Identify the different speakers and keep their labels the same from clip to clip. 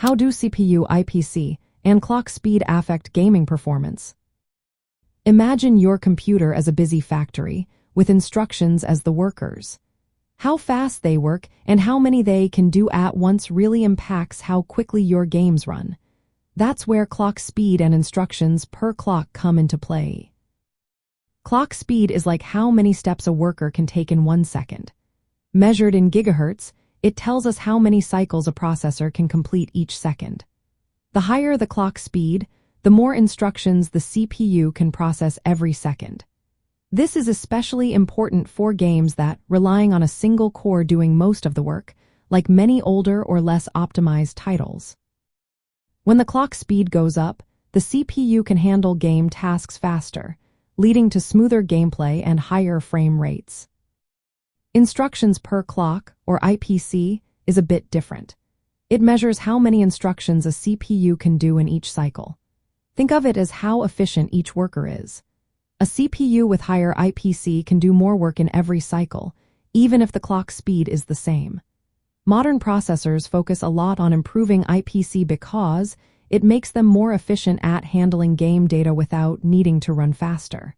Speaker 1: How do CPU, IPC, and clock speed affect gaming performance? Imagine your computer as a busy factory, with instructions as the workers. How fast they work and how many they can do at once really impacts how quickly your games run. That's where clock speed and instructions per clock come into play. Clock speed is like how many steps a worker can take in 1 second. Measured in gigahertz, it tells us how many cycles a processor can complete each second. The higher the clock speed, the more instructions the CPU can process every second. This is especially important for games that, relying on a single core doing most of the work, like many older or less optimized titles. When the clock speed goes up, the CPU can handle game tasks faster, leading to smoother gameplay and higher frame rates. Instructions per clock, or IPC, is a bit different. It measures how many instructions a CPU can do in each cycle. Think of it as how efficient each worker is. A CPU with higher IPC can do more work in every cycle, even if the clock speed is the same. Modern processors focus a lot on improving IPC because it makes them more efficient at handling game data without needing to run faster.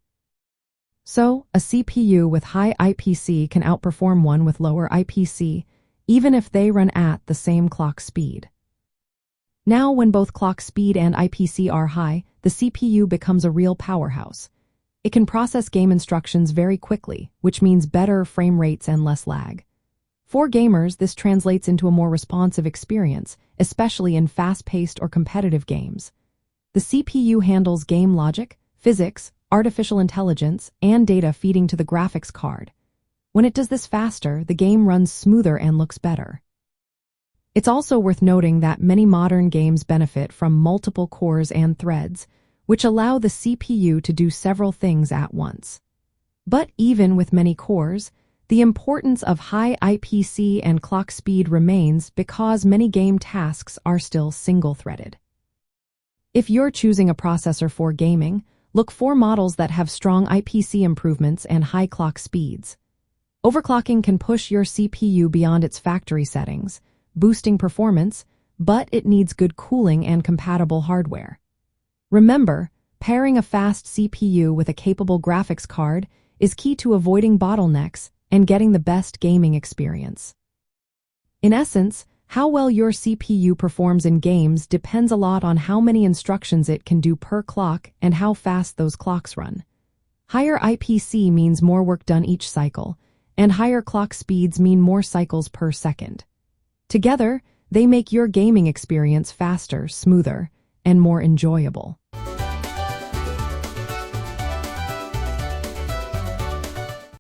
Speaker 1: So, a CPU with high IPC can outperform one with lower IPC, even if they run at the same clock speed. Now, when both clock speed and IPC are high, the CPU becomes a real powerhouse. It can process game instructions very quickly, which means better frame rates and less lag. For gamers, this translates into a more responsive experience, especially in fast-paced or competitive games. The CPU handles game logic, physics, artificial intelligence, and data feeding to the graphics card. When it does this faster, the game runs smoother and looks better. It's also worth noting that many modern games benefit from multiple cores and threads, which allow the CPU to do several things at once. But even with many cores, the importance of high IPC and clock speed remains because many game tasks are still single-threaded. If you're choosing a processor for gaming, look for models that have strong IPC improvements and high clock speeds. Overclocking can push your CPU beyond its factory settings, boosting performance, but it needs good cooling and compatible hardware. Remember, pairing a fast CPU with a capable graphics card is key to avoiding bottlenecks and getting the best gaming experience. In essence, how well your CPU performs in games depends a lot on how many instructions it can do per clock and how fast those clocks run. Higher IPC means more work done each cycle, and higher clock speeds mean more cycles per second. Together, they make your gaming experience faster, smoother, and more enjoyable.